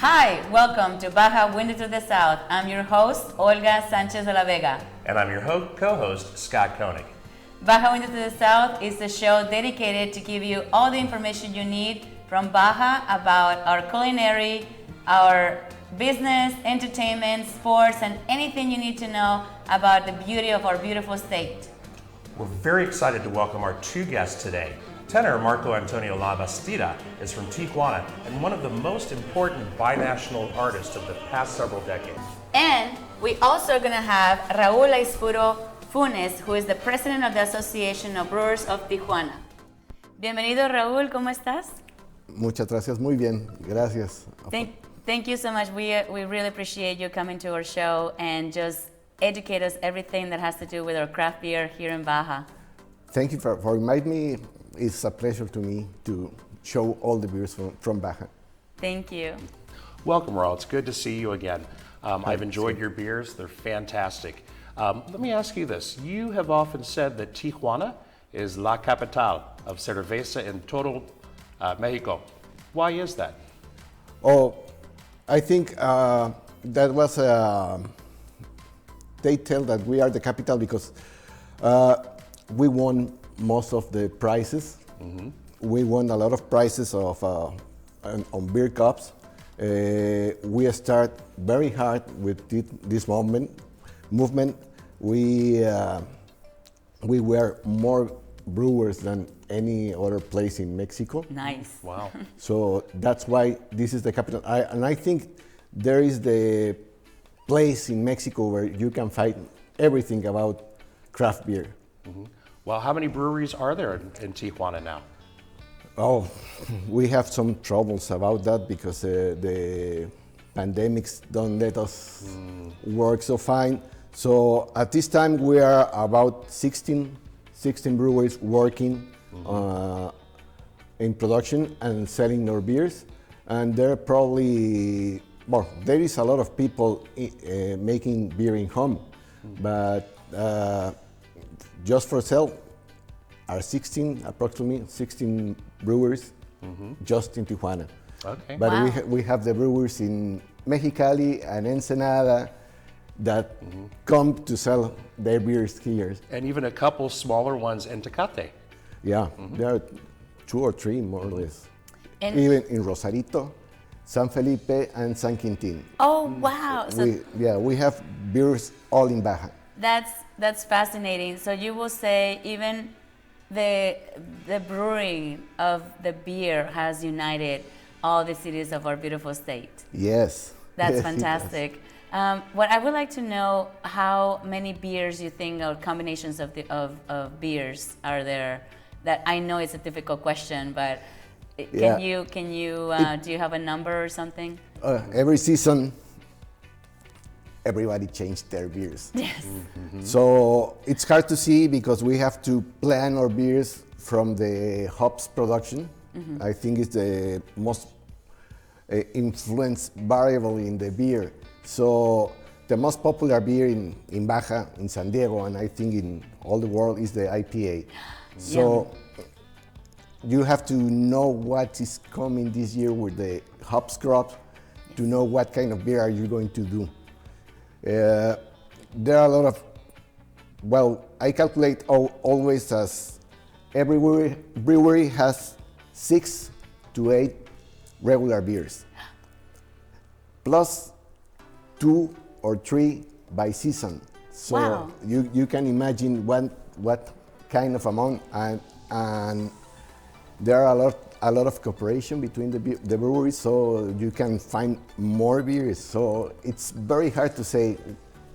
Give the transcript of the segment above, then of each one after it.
Hi, welcome to Baja Window to the South. I'm your host, Olga Sanchez de la Vega. And I'm your co-host, Scott Koenig. Baja Window to the South is a show dedicated to give you all the information you need from Baja about our culinary, our business, entertainment, sports, and anything you need to know about the beauty of our beautiful state. We're very excited to welcome our two guests today. Tenor Marco Antonio Labastida is from Tijuana and one of the most important binational artists of the past several decades. And we also are going to have Raúl Aispuro Funes, who is the president of the Association of Brewers of Tijuana. Bienvenido, Raúl, ¿cómo estás? Muchas gracias, muy bien, gracias. Thank you so much. We really appreciate you coming to our show and just educate us everything that has to do with our craft beer here in Baja. Thank you for inviting me. It's a pleasure to me to show all the beers from Baja. Thank you. Welcome, Raul. It's good to see you again. I've enjoyed your beers. They're fantastic. Let me ask you this. You have often said that Tijuana is la capital of cerveza in todo Mexico. Why is that? Oh, I think that was, they tell that we are the capital because we won most of the prizes. Mm-hmm. We won a lot of prizes on beer cups. We start very hard with this movement. We were more brewers than any other place in Mexico. Nice. Wow. So that's why this is the capital. And I think there is the place in Mexico where you can find everything about craft beer. Mm-hmm. Well, how many breweries are there in Tijuana now? Oh, we have some troubles about that because the pandemics don't let us work so fine. So at this time we are about 16 breweries working in production and selling our beers. And there is a lot of people making beer in home, but just for sale are approximately 16 brewers just in Tijuana. Okay. But wow. we have the brewers in Mexicali and Ensenada that come to sell their beers here. And even a couple smaller ones in Tecate. Yeah, there are 2 or 3 more or less. And even in Rosarito, San Felipe, and San Quintin. oh, wow. So We have beers all in Baja. That's fascinating. So you will say even the brewing of the beer has united all the cities of our beautiful state. Yes. That's Yes, fantastic. What I would like to know, how many beers you think, or combinations of beers are there? That I know it's a difficult question, but can you do you have a number or something? Every season, everybody changed their beers. Yes. Mm-hmm. So it's hard to see because we have to plan our beers from the hops production. Mm-hmm. I think it's the most influence variable in the beer. So the most popular beer in Baja, in San Diego, and I think in all the world is the IPA. So you have to know what is coming this year with the hops crop to know what kind of beer are you going to do. There are a lot of, I calculate always as every brewery has 6 to 8 regular beers, plus 2 or 3 by season. So wow. you can imagine what kind of amount, and there are a lot of cooperation between the breweries, so you can find more beers. So it's very hard to say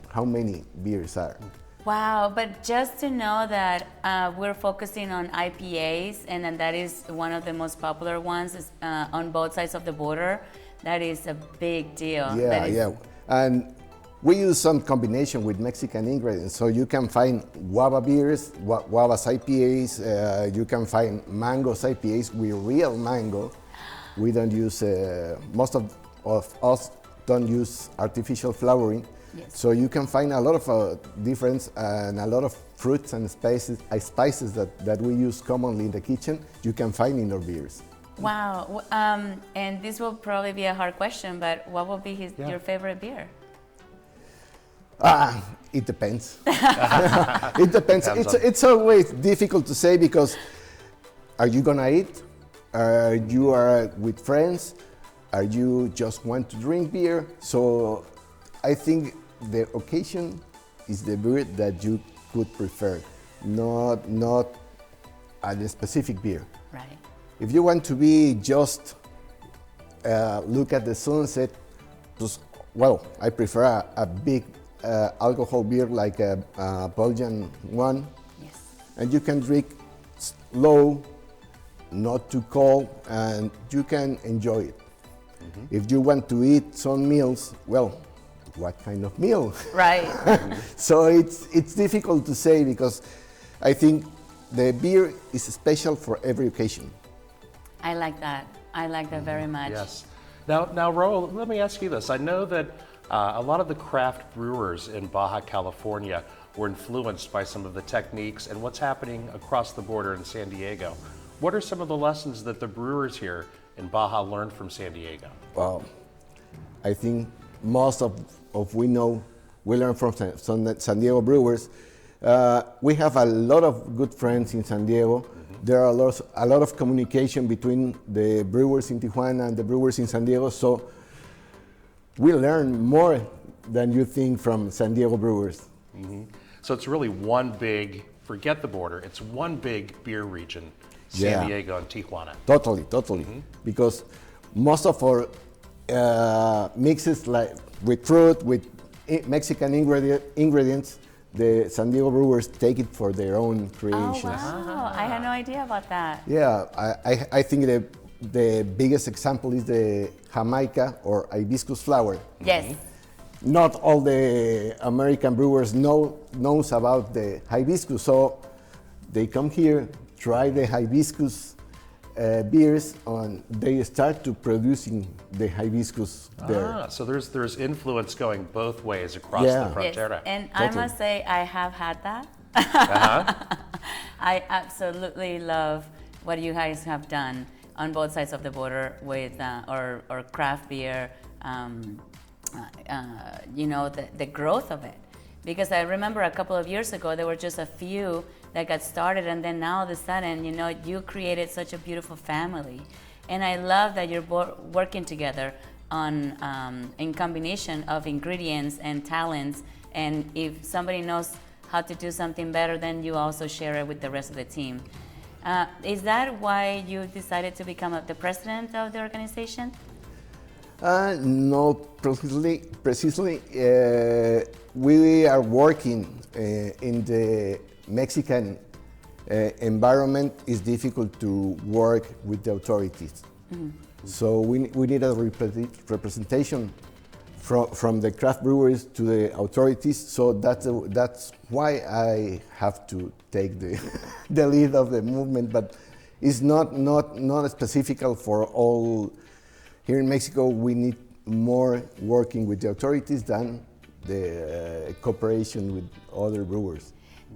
how many beers are. Wow, but just to know that we're focusing on IPAs, and then that is one of the most popular ones on both sides of the border. That is a big deal. Yeah, yeah. And we use some combination with Mexican ingredients. So you can find guava beers, guavas IPAs. You can find mangoes IPAs with real mango. We don't use, most of us don't use artificial flavoring. Yes. So you can find a lot of difference and a lot of fruits and spices that we use commonly in the kitchen, you can find in our beers. Wow, and this will probably be a hard question, but what will be your favorite beer? It depends. It depends. It's always difficult to say because are you gonna eat? Are you with friends? Are you just want to drink beer? So I think the occasion is the beer that you could prefer, not a specific beer. Right. If you want to be just look at the sunset, well, I prefer a big alcohol beer like a Belgian one. Yes. And you can drink slow, not too cold, and you can enjoy it. Mm-hmm. If you want to eat some meals, well, what kind of meal? Right. So it's difficult to say because I think the beer is special for every occasion. I like that. I like that very much. Yes. Now, Raul, let me ask you this. I know that a lot of the craft brewers in Baja California were influenced by some of the techniques and what's happening across the border in San Diego. What are some of the lessons that the brewers here in Baja learned from San Diego? Well, I think most of we learn from San Diego brewers. We have a lot of good friends in San Diego. Mm-hmm. There are a lot of communication between the brewers in Tijuana and the brewers in San Diego. So we learn more than you think from San Diego brewers. Mm-hmm. So it's really one big, forget the border, it's one big beer region, San Diego and Tijuana. Totally. Mm-hmm. Because most of our mixes like with fruit, with Mexican ingredients, the San Diego brewers take it for their own creations. Oh, wow. I had no idea about that. Yeah, I think the biggest example is the Jamaica or hibiscus flower. Yes. Not all the American brewers knows about the hibiscus, so they come here, try the hibiscus beers, and they start to producing the hibiscus there. So there's influence going both ways across the frontera. Yes. And Totally. I must say I have had that. I absolutely love what you guys have done on both sides of the border with or craft beer, the growth of it. Because I remember a couple of years ago, there were just a few that got started, and then now all of a sudden, you created such a beautiful family. And I love that you're working together on in combination of ingredients and talents. And if somebody knows how to do something better, then you also share it with the rest of the team. Is that why you decided to become the president of the organization? No, precisely. We are working in the Mexican environment. It's difficult to work with the authorities. Mm-hmm. So we need a representation from the craft breweries to the authorities. So that's why I have to take the lead of the movement. But it's not specific for all. Here in Mexico, we need more working with the authorities than the cooperation with other brewers.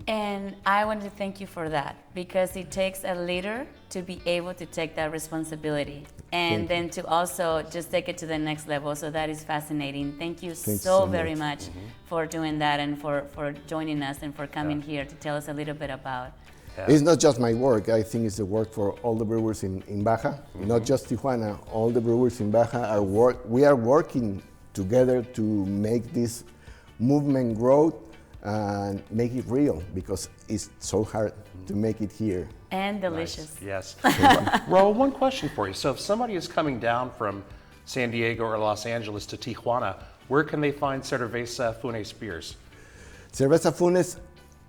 And I want to thank you for that, because it takes a leader to be able to take that responsibility and then to also just take it to the next level. So that is fascinating. Thank you so very much for doing that and for joining us and for coming here to tell us a little bit about. Yeah. It's not just my work. I think it's the work for all the brewers in Baja, not just Tijuana. All the brewers in Baja we are working together to make this movement grow and make it real, because it's so hard to make it here. And delicious. Nice. Yes. Raul, one question for you. So if somebody is coming down from San Diego or Los Angeles to Tijuana, where can they find Cerveza Funes beers? Cerveza Funes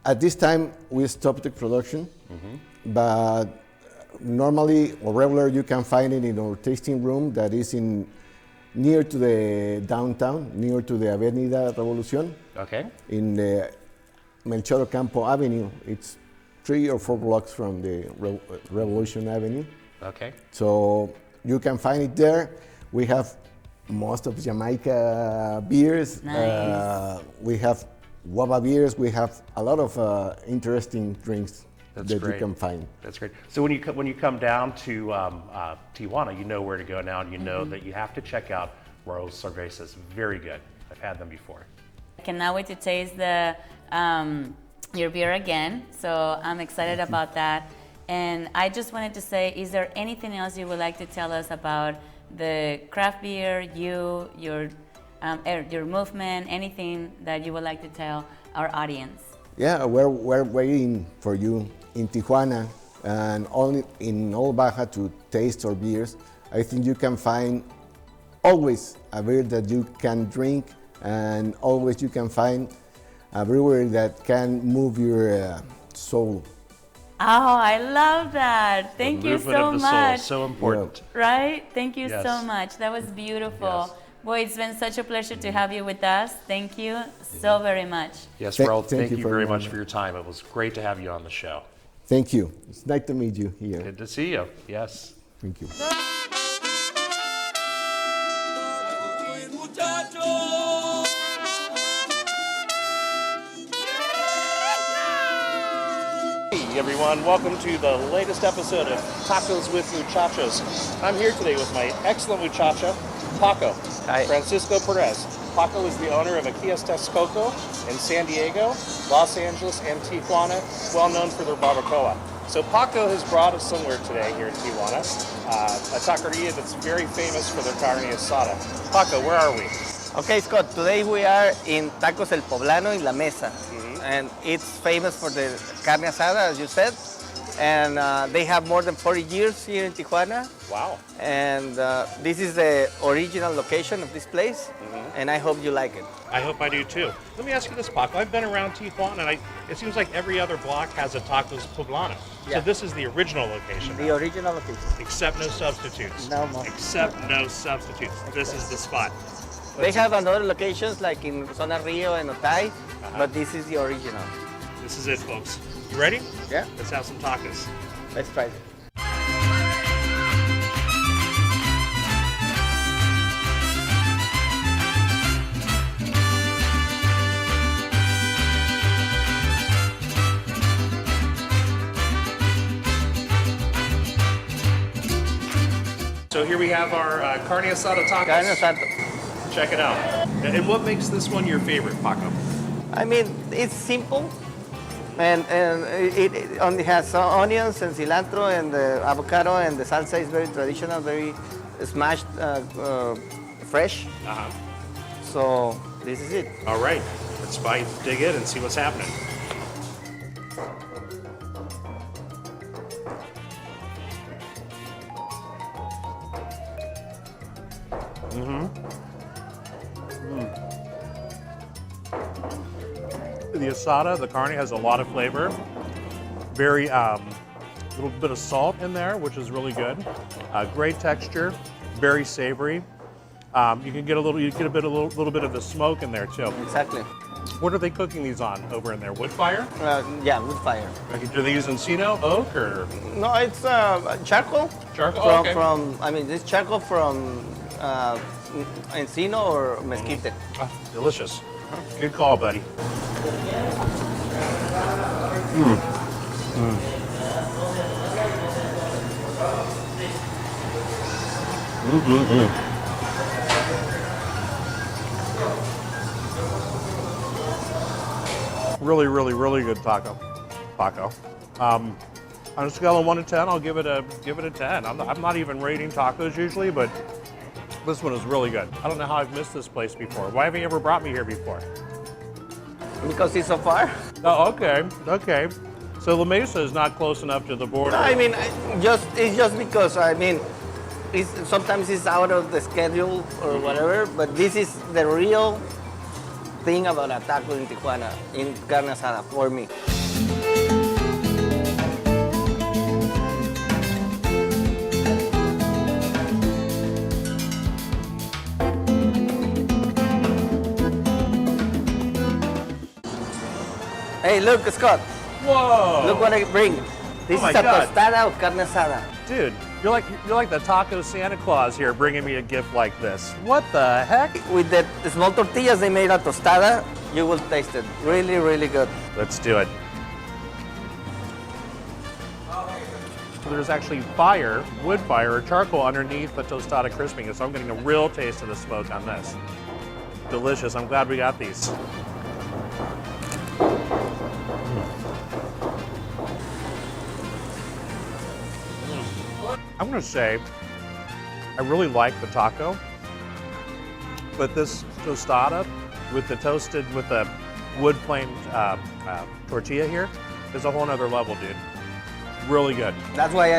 At this time, we stopped the production, but normally or regular you can find it in our tasting room that is near to the downtown, near to the Avenida Revolución. Okay. In the Melchor Ocampo Avenue. It's 3 or 4 blocks from the Revolution Avenue. Okay. So you can find it there. We have most of Jamaica beers. Nice. We have guava beers. We have a lot of interesting drinks that you can find. That's great. So when you come down to Tijuana, you know where to go now, and you know that you have to check out Royal Cervezas. Very good. I've had them before. I cannot wait to taste your beer again. So I'm excited about that. And I just wanted to say, is there anything else you would like to tell us about the craft beer, your movement, anything that you would like to tell our audience? Yeah, we're waiting for you in Tijuana and in all Baja to taste our beers. I think you can find always a beer that you can drink, and always you can find a brewery that can move your soul. Oh, I love that. Thank you so much. So important. Right? Thank you Yes. so much. That was beautiful. Yes. Boy, it's been such a pleasure to have you with us. Thank you so very much. Yes, Thank- Raul, thank thank you you for very having much me. for your time. It was great to have you on the show. Thank you. It's nice to meet you here. Good to see you. Yes. Thank you. Hey everyone, welcome to the latest episode of Tacos with Muchachos. I'm here today with my excellent muchacho, Paco. Hi. Francisco Perez. Paco is the owner of Aquilas Texcoco in San Diego, Los Angeles, and Tijuana, well known for their barbacoa. So Paco has brought us somewhere today here in Tijuana, a taqueria that's very famous for their carne asada. Paco, where are we? Okay, Scott, today we are in Tacos El Poblano in La Mesa. And it's famous for the carne asada, as you said. And they have more than 40 years here in Tijuana. Wow. And this is the original location of this place. And I hope you like it. I hope I do too. Let me ask you this, Paco. I've been around Tijuana, and it seems like every other block has a Tacos Poblano. Yeah. So this is the original location. The original location. Except no substitutes. No more. Except no substitutes. This is the spot. They have another locations like in Zona Rio and Otay, but this is the original. This is it, folks. You ready? Yeah. Let's have some tacos. Let's try it. So here we have our carne asada tacos. Carne asada. Check it out. And what makes this one your favorite, Paco? I mean, it's simple, and it only has onions and cilantro and the avocado, and the salsa is very traditional, very smashed, fresh. Uh-huh. So this is it. All right. Let's dig in and see what's happening. The asada, the carne, has a lot of flavor. Very little bit of salt in there, which is really good. Great texture, very savory. You can get a little bit of the smoke in there too. Exactly. What are they cooking these on over in there? Wood fire? Yeah, wood fire. Do they use encino, oak, or No, it's charcoal. Charcoal? I mean, this charcoal from encino or mesquite. delicious? Good call, buddy. Really, really, really good taco, Paco. On a scale of 1 to 10, I'll give it a 10. I'm not even rating tacos usually, but this one is really good. I don't know how I've missed this place before. Why haven't you ever brought me here before? Because it's so far. Oh, okay. So La Mesa is not close enough to the border. I mean, it's just because I mean, sometimes it's out of the schedule or whatever. But this is the real thing about a taco in Tijuana, in carne asada for me. Hey, look, Scott. Whoa! Look what I bring. This my is a God. tostada of carne asada. Dude, you're like the taco Santa Claus here, bringing me a gift like this. What the heck? With the small tortillas they made a tostada, you will taste it. Really, really good. Let's do it. There's actually fire, wood fire, or charcoal underneath the tostada crisping, so I'm getting a real taste of the smoke on this. Delicious. I'm glad we got these. I'm gonna say I really like the taco, but this tostada with the wood flame tortilla here is a whole nother level, dude. Really good. That's why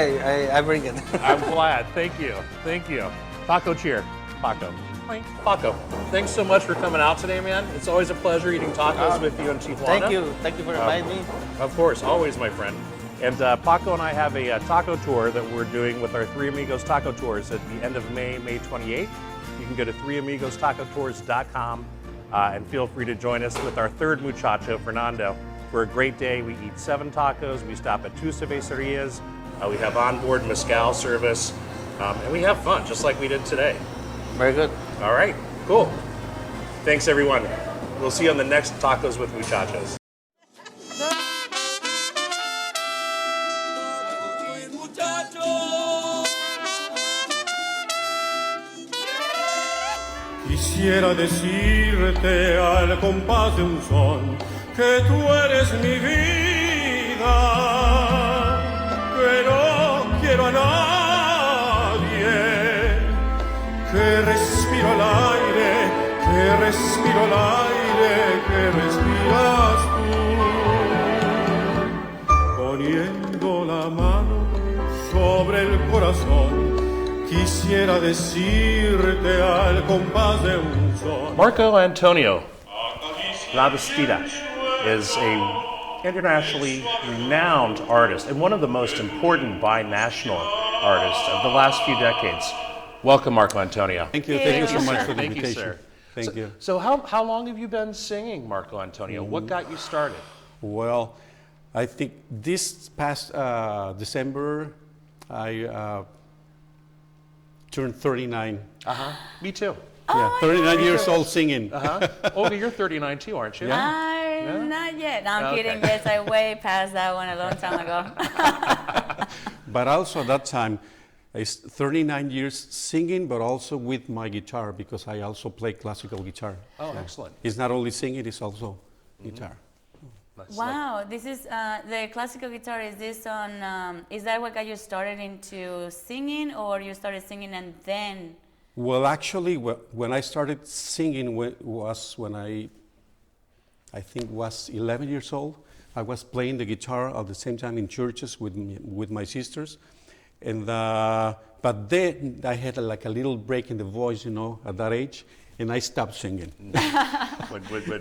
I bring it. I'm glad. Thank you. Thank you. Taco cheer. Paco. Paco. Thanks so much for coming out today, man. It's always a pleasure eating tacos with you in Tijuana. Thank you. Thank you for inviting me. Of course, always, my friend. And Paco and I have a taco tour that we're doing with our Three Amigos Taco Tours at the end of May 28th. You can go to threeamigostacotours.com and feel free to join us with our third muchacho, Fernando. For a great day, we eat 7 tacos, we stop at 2 cervecerias, we have onboard mezcal service, and we have fun, just like we did today. Very good. All right, cool. Thanks, everyone. We'll see you on the next Tacos with Muchachos. Quisiera decirte al compás de un son que tú eres mi vida, que no quiero a nadie, que respiro el aire, que respiro el aire, que respiras tú. Poniendo la mano sobre el corazón, quisiera decirte al compás de un son. Marco Antonio Labastida is a internationally renowned artist and one of the most important binational artists of the last few decades. Welcome, Marco Antonio. Thank you. Thank you so much for the Thank you, invitation. sir. Thank you. So how long have you been singing, Marco Antonio? What got you started? Well, I think this past December, I turned 39. Me too. Yeah, 39 years old singing. Oh, you're 39 too, aren't you? Not yet. No, I'm Okay. kidding. Yes, I way past that one a long time ago. But also at that time, it's 39 years singing, but also with my guitar, because I also play classical guitar. Oh, excellent. It's not only singing, it's also guitar. That's Wow, this is the classical guitar. Is this on? Is that what got you started into singing, or you started singing and then? Well, actually, when I started singing was when I think was 11 years old. I was playing the guitar at the same time in churches with my sisters, and but then I had like a little break in the voice, at that age, and I stopped singing.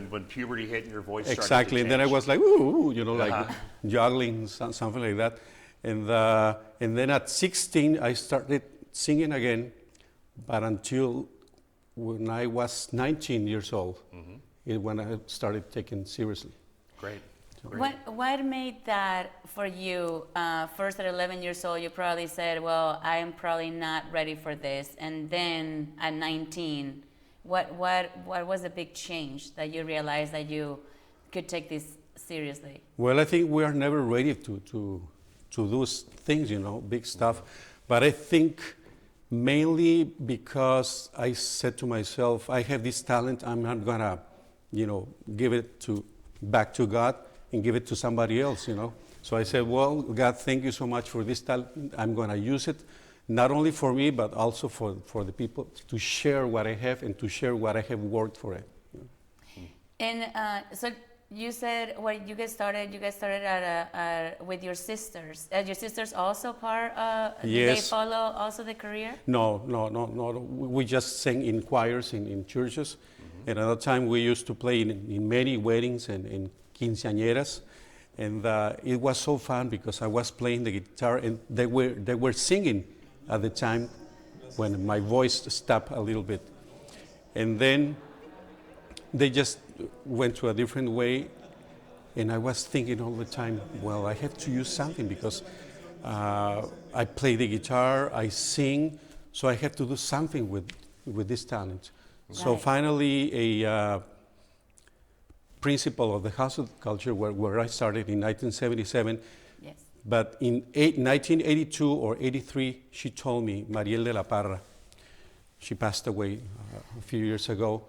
when puberty hit and your voice started Exactly, to and then I change. was like, ooh, like juggling, something like that. And then at 16, I started singing again, but until when I was 19 years old, when I started taking seriously. Great. What made that for you? First at 11 years old, you probably said, "Well, I am probably not ready for this," and then at 19. What was the big change that you realized that you could take this seriously? Well, I think we are never ready to do things, big stuff. But I think mainly because I said to myself, I have this talent, I'm not gonna, give it back to God and give it to somebody else, So I said, well, God, thank you so much for this talent. I'm gonna use it. Not only for me, but also for the people, to share what I have and to share what I have worked for it. And so you said you guys started with your sisters. Are your sisters also part? Do they Yes. follow also the career? No. We just sang in choirs in churches. And at that time, we used to play in many weddings and in quinceañeras. And it was so fun because I was playing the guitar and they were singing at the time when my voice stopped a little bit. And then they just went to a different way. And I was thinking all the time, well, I have to use something because I play the guitar, I sing, so I have to do something with this talent. So Right. finally, a principal of the House of Culture, where I started in 1977, Yes. but in 1982 or 83, she told me, Mariel de la Parra, she passed away a few years ago,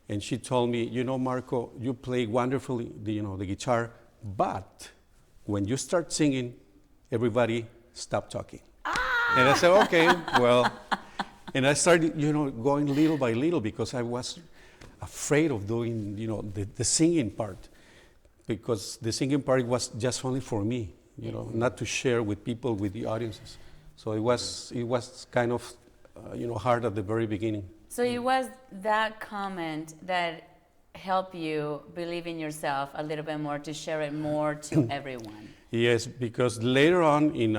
and she told me, you know, Marco, you play wonderfully, the guitar, but when you start singing, everybody stop talking. And I said, okay, well, and I started, going little by little because I was afraid of doing, the singing part, because the singing part was just only for me, not to share with people, with the audiences. So it was kind of, hard at the very beginning. So it was that comment that helped you believe in yourself a little bit more to share it more to everyone. Yes, because later on,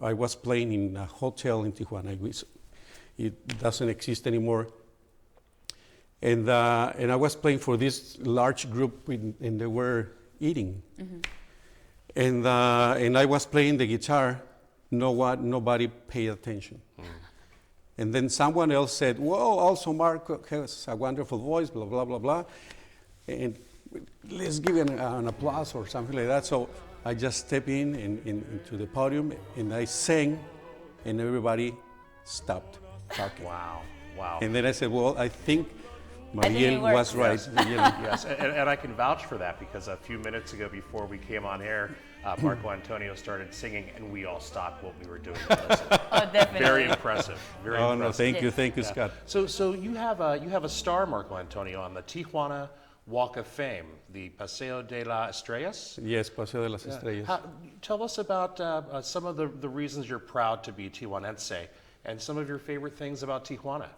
I was playing in a hotel in Tijuana. It doesn't exist anymore. And I was playing for this large group, and they were eating. Mm-hmm. And I was playing the guitar. Nobody paid attention. Mm. And then someone else said, "Well, also Marco has a wonderful voice, blah, blah, blah, blah. And let's give an applause or something like that." So I just stepped into the podium, and I sang, and everybody stopped talking. Wow, wow. And then I said, well, I think Mariel was right. Yes, and I can vouch for that because a few minutes ago before we came on air, Marco Antonio started singing and we all stopped what we were doing. Oh, definitely. Very impressive. Very impressive. No, thank you, Scott. So you have a star, Marco Antonio, on the Tijuana Walk of Fame, the Paseo de las Estrellas. Yes, Paseo de las Estrellas. Tell us about some of the reasons you're proud to be Tijuanense and some of your favorite things about Tijuana.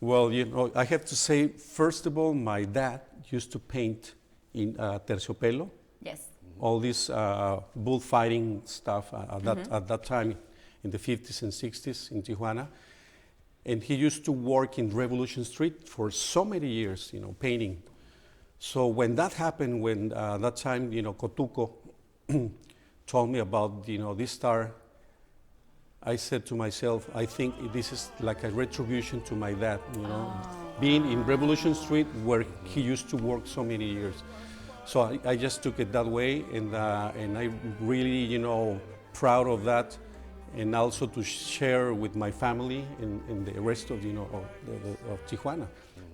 Well, I have to say, first of all, my dad used to paint in terciopelo. Yes. All this bullfighting stuff at that time in the 50s and 60s in Tijuana. And he used to work in Revolution Street for so many years, painting. So when that happened, when that time, Cotuco told me about, this star, I said to myself, I think this is like a retribution to my dad, being in Revolution Street where he used to work so many years. So I just took it that way, and I'm really, proud of that, and also to share with my family and the rest of, of Tijuana,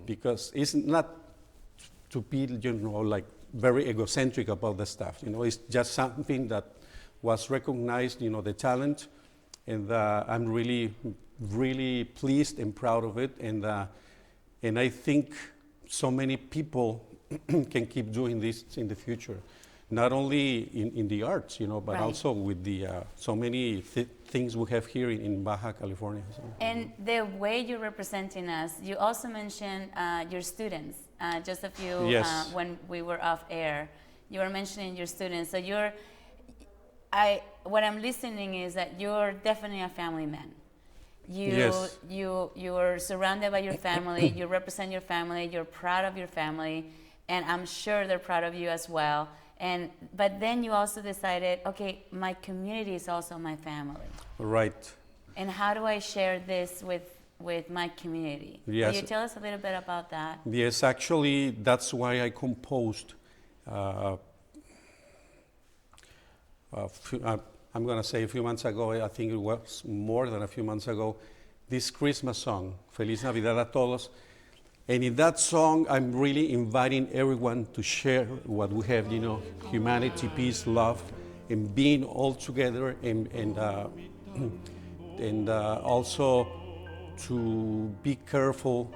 because it's not to be, like very egocentric about the stuff. It's just something that was recognized, the talent, and I'm really, really pleased and proud of it, and I think so many people can keep doing this in the future, not only in the arts, but also with the so many things we have here in Baja California. So. And the way you're representing us, you also mentioned your students. Just a few Yes. when we were off air, you were mentioning your students. So what I'm listening is that you're definitely a family man. Yes. You're surrounded by your family. You represent your family. You're proud of your family, and I'm sure they're proud of you as well. But then you also decided, okay, my community is also my family. Right. And how do I share this with my community? Yes. Can you tell us a little bit about that? Yes, actually, that's why I composed. I'm going to say a few months ago, I think it was more than a few months ago, this Christmas song, Feliz Navidad a Todos. And in that song, I'm really inviting everyone to share what we have, humanity, peace, love, and being all together, and also to be careful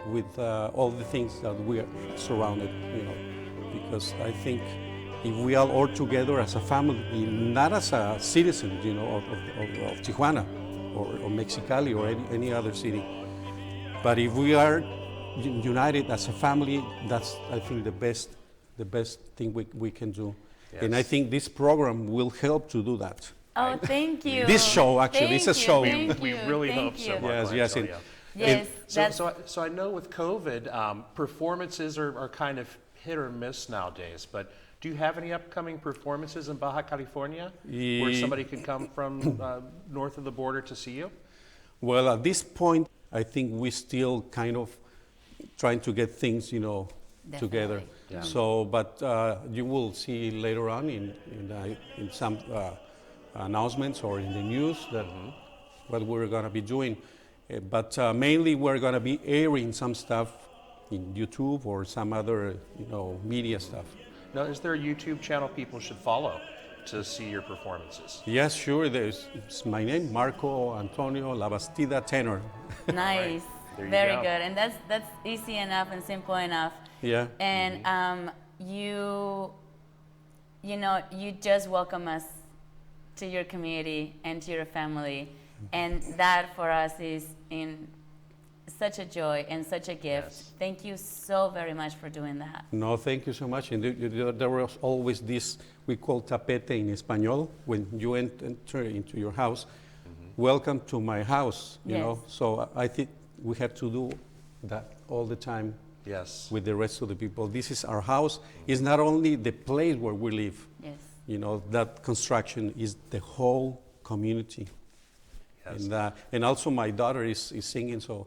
with all the things that we are surrounded, because I think if we are all together as a family, not as a citizen, of Tijuana or Mexicali or any other city, but if we are united as a family, that's, I think, the best thing we can do. Yes. And I think this program will help to I that. Oh, thank you. This show, actually, it's a show. We really hope so. Yes. Yes. So I know with COVID, performances are kind of hit or miss nowadays, but Do you have any upcoming performances in Baja California where somebody can come from north of the border to see you? Well, at this point, I think we're still kind of trying to get things, together. Yeah. So, but you will see later on in some announcements or in the news that what we're going to be doing. But mainly we're going to be airing some stuff in YouTube or some other, media stuff. Now, is there a YouTube channel people should follow to see your performances? Yes, sure. It's my name, Marco Antonio Labastida, tenor. Nice. There you Very go. good. And that's easy enough and simple enough. Yeah. And you just welcome us to your community and to your family. And that for us is in such a joy and such a gift. Yes. Thank you so very much for doing that. No, thank you so much. And there was always this, we call tapete in Espanol, when you enter into your house. Welcome to my house, you Yes. know. So I think we have to do that all the time Yes. with the rest of the people. This is our house. It's not only the place where we live. Yes. That construction is the whole community. Yes. And also my daughter is singing, so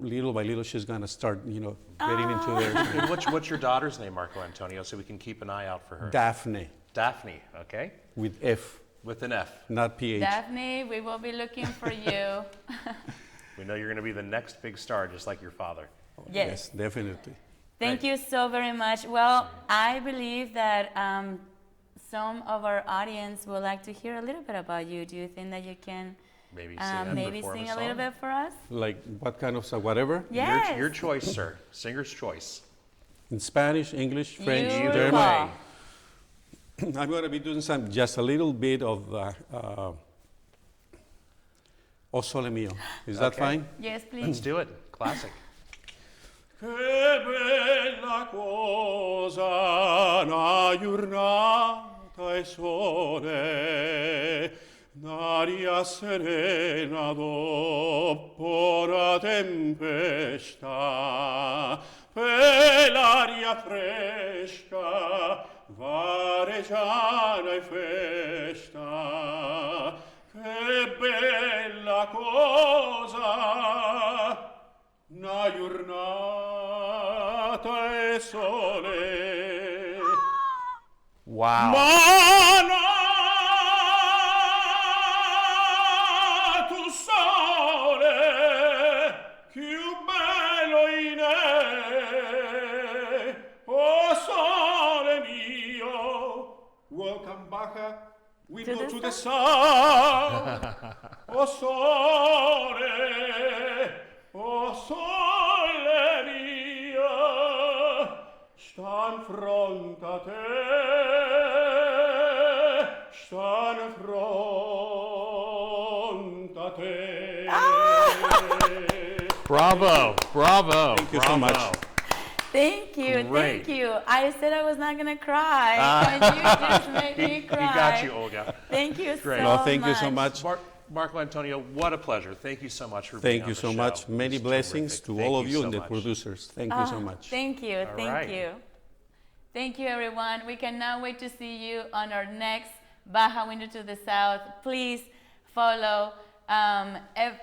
little by little she's gonna start, getting into there. And what's your daughter's name, Marco Antonio, so we can keep an eye out for her? Daphne, Daphne, okay? with F, With an F. not PH. Daphne, we will be looking for you. We know you're going to be the next big star, just like your father. Yes. Definitely. Thank you so very much. Well, I believe that some of our audience would like to hear a little bit about you. Do you think that you can Maybe sing, sing a little bit for us? Like what kind of song, whatever? Yes. Your choice, sir. Singer's choice. In Spanish, English, French, You German. call. I'm going to be doing just a little bit of O Sole Mio. Is that Okay. fine? Yes, Let's please. do it. Classic. Che bella cosa una giornata e sole, un'aria serena dopo la tempesta, per l'aria fresca, vareggiana e festa. Che bella cosa una giornata e sole. Wow. Ma tu sole, più bello in me, oh sole mio. Welcome Baja Window to the sun. Oh sole mio, stan fronte a te, stan fronte a te. Bravo. Bravo. Thank you so bravo. much. Thank you. Great. Thank you. I said I was not going to cry, and you just made me He cry. got you, Olga. Thank you Great. so No, much. thank you so much. Marco Antonio, what a pleasure. Thank you so much for being Thank on you the so show. much. Many It's blessings terrific. to Thank all of you so and the much. producers. Thank you so much. Thank you. All Thank right. you. Thank you, everyone. We cannot wait to see you on our next Baja Window to the South. Please follow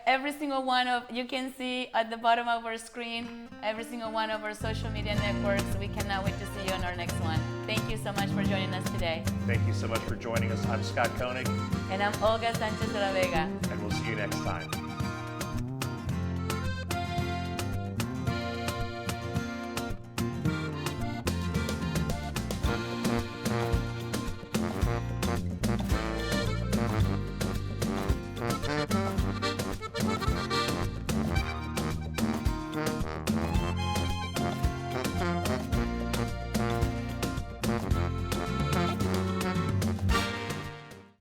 every single one of, you can see at the bottom of our screen, every single one of our social media networks. We cannot wait to see you on our next one. Thank you so much for joining us today. Thank you so much for joining us. I'm Scott Koenig, And I'm Olga Sanchez de la Vega. and we'll see you next time.